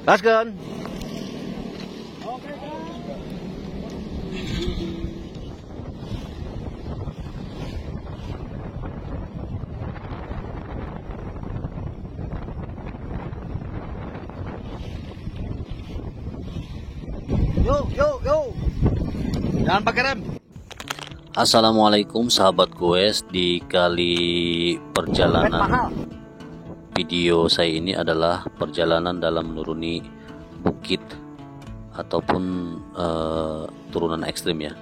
Gaskeun. Yo. Jangan pakai rem. Assalamualaikum sahabat goes. Di kali perjalanan video saya ini adalah perjalanan dalam menuruni bukit ataupun turunan ekstrim ya.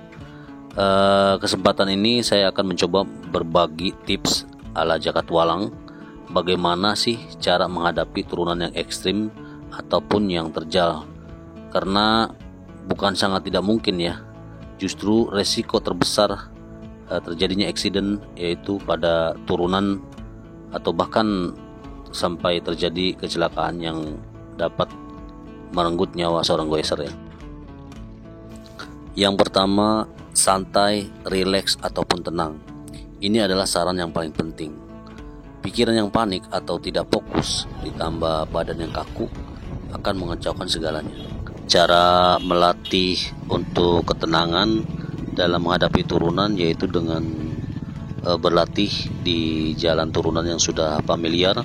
Kesempatan ini saya akan mencoba berbagi tips ala Jakatwalang, bagaimana sih cara menghadapi turunan yang ekstrim ataupun yang terjal. Karena bukan sangat tidak mungkin ya, justru resiko terbesar terjadinya eksiden yaitu pada turunan atau bahkan sampai terjadi kecelakaan yang dapat merenggut nyawa seorang goeser ya. Yang pertama, santai, rileks ataupun tenang. Ini adalah saran yang paling penting. Pikiran yang panik atau tidak fokus ditambah badan yang kaku akan mengacaukan segalanya. Cara melatih untuk ketenangan dalam menghadapi turunan yaitu dengan berlatih di jalan turunan yang sudah familiar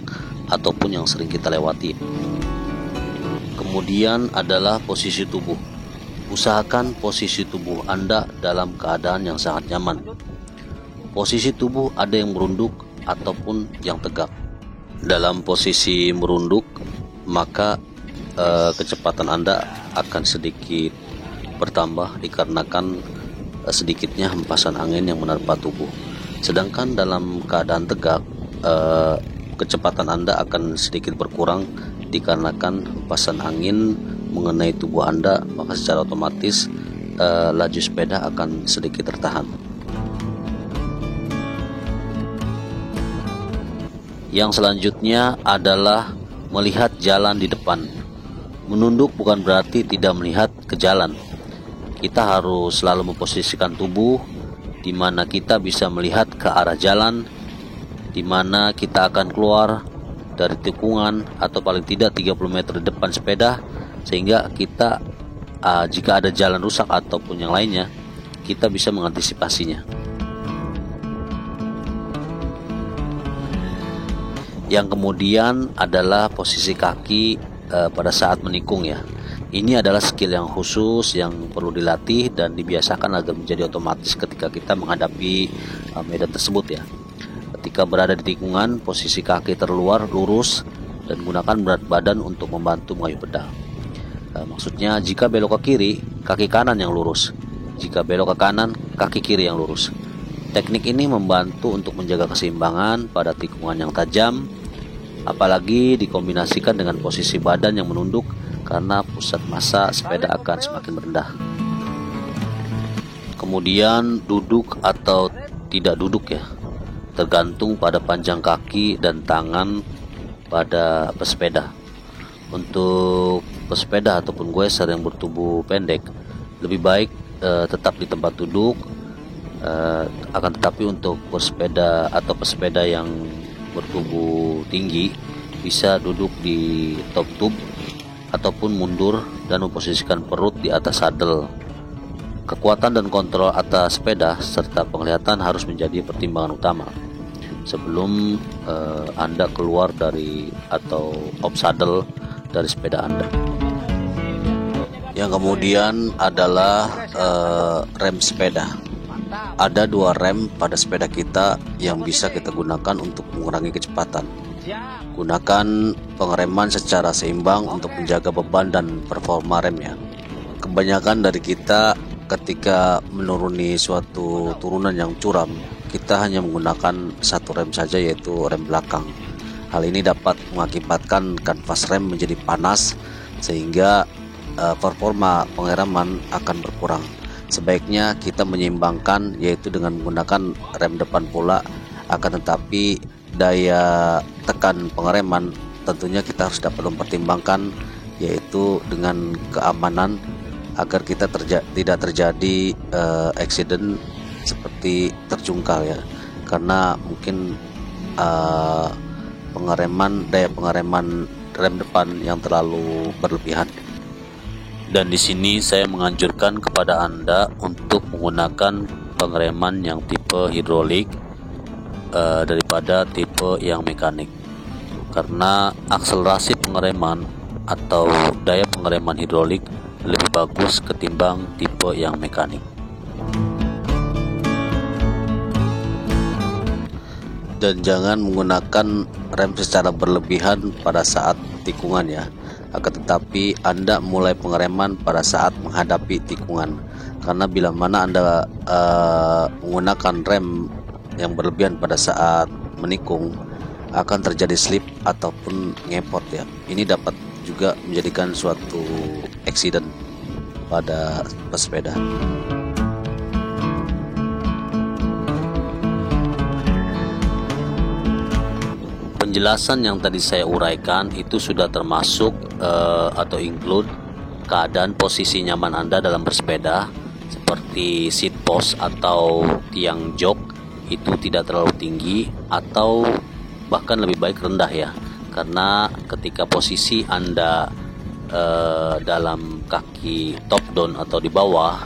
ataupun yang sering kita lewati. Kemudian adalah posisi tubuh. Usahakan posisi tubuh Anda dalam keadaan yang sangat nyaman. Posisi tubuh ada yang merunduk ataupun yang tegak. Dalam posisi merunduk, maka kecepatan Anda akan sedikit bertambah dikarenakan sedikitnya hempasan angin yang menerpa tubuh. Sedangkan dalam keadaan tegak, kecepatan Anda akan sedikit berkurang dikarenakan hempasan angin mengenai tubuh Anda, maka secara otomatis laju sepeda akan sedikit tertahan. Yang selanjutnya adalah melihat jalan di depan. Menunduk bukan berarti tidak melihat ke jalan. Kita harus selalu memposisikan tubuh di mana kita bisa melihat ke arah jalan, di mana kita akan keluar dari tikungan atau paling tidak 30 meter di depan sepeda, sehingga kita jika ada jalan rusak ataupun yang lainnya, kita bisa mengantisipasinya. Yang kemudian adalah posisi kaki pada saat menikung ya. Ini adalah skill yang khusus yang perlu dilatih dan dibiasakan agar menjadi otomatis ketika kita menghadapi medan tersebut ya. Ketika berada di tikungan, posisi kaki terluar lurus dan gunakan berat badan untuk membantu mengayuh pedal. Maksudnya jika belok ke kiri, kaki kanan yang lurus. Jika belok ke kanan, kaki kiri yang lurus. Teknik ini membantu untuk menjaga keseimbangan pada tikungan yang tajam, apalagi dikombinasikan dengan posisi badan yang menunduk karena pusat massa sepeda akan semakin rendah. Kemudian duduk atau tidak duduk ya, tergantung pada panjang kaki dan tangan pada pesepeda. Untuk pesepeda ataupun goeser yang bertubuh pendek, lebih baik tetap di tempat duduk. Akan tetapi untuk pesepeda atau pesepeda yang bertubuh tinggi bisa duduk di top tube ataupun mundur dan memposisikan perut di atas sadel. Kekuatan dan kontrol atas sepeda serta penglihatan harus menjadi pertimbangan utama sebelum Anda keluar dari atau off saddle dari sepeda Anda. Yang kemudian adalah rem sepeda. Ada dua rem pada sepeda kita yang bisa kita gunakan untuk mengurangi kecepatan. Gunakan pengereman secara seimbang untuk menjaga beban dan performa remnya. Kebanyakan dari kita ketika menuruni suatu turunan yang curam, kita hanya menggunakan satu rem saja, yaitu rem belakang. Hal ini dapat mengakibatkan kanvas rem menjadi panas sehingga performa pengereman akan berkurang. Sebaiknya kita menyeimbangkan, yaitu dengan menggunakan rem depan pula, akan tetapi daya tekan pengereman tentunya kita harus dapat mempertimbangkan, yaitu dengan keamanan agar kita tidak terjadi accident seperti terjungkal ya, karena mungkin daya pengereman rem depan yang terlalu berlebihan. Dan di sini saya menganjurkan kepada Anda untuk menggunakan pengereman yang tipe hidrolik daripada tipe yang mekanik, karena akselerasi pengereman atau daya pengereman hidrolik lebih bagus ketimbang tipe yang mekanik. Dan jangan menggunakan rem secara berlebihan pada saat tikungan ya, akan tetapi Anda mulai pengereman pada saat menghadapi tikungan, karena bila mana Anda menggunakan rem yang berlebihan pada saat menikung, akan terjadi slip ataupun ngepot ya. Ini dapat juga menjadikan suatu accident pada pesepeda. Penjelasan yang tadi saya uraikan itu sudah termasuk atau include keadaan posisi nyaman Anda dalam bersepeda, seperti seat post atau tiang jok itu tidak terlalu tinggi atau bahkan lebih baik rendah ya, karena ketika posisi Anda dalam kaki top down atau di bawah,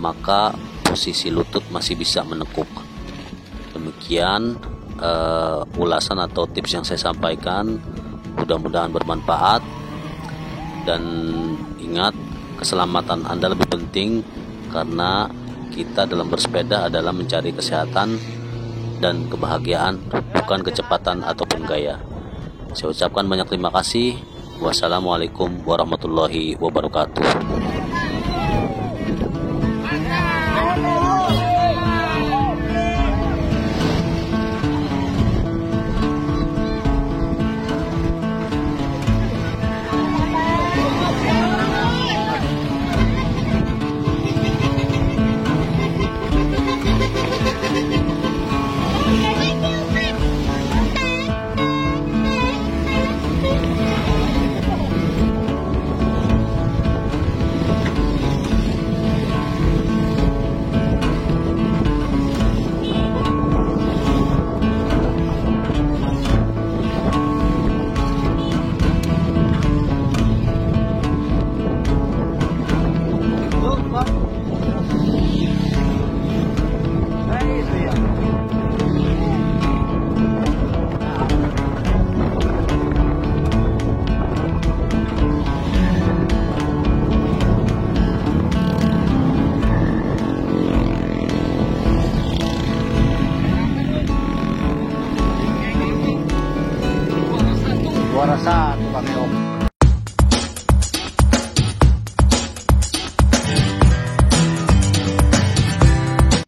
maka posisi lutut masih bisa menekuk. Demikian ulasan atau tips yang saya sampaikan, mudah-mudahan bermanfaat. Dan ingat, keselamatan Anda lebih penting, karena kita dalam bersepeda adalah mencari kesehatan dan kebahagiaan, bukan kecepatan ataupun gaya. Saya ucapkan banyak terima kasih. Wassalamualaikum warahmatullahi wabarakatuh. Suara satu Kang Yok.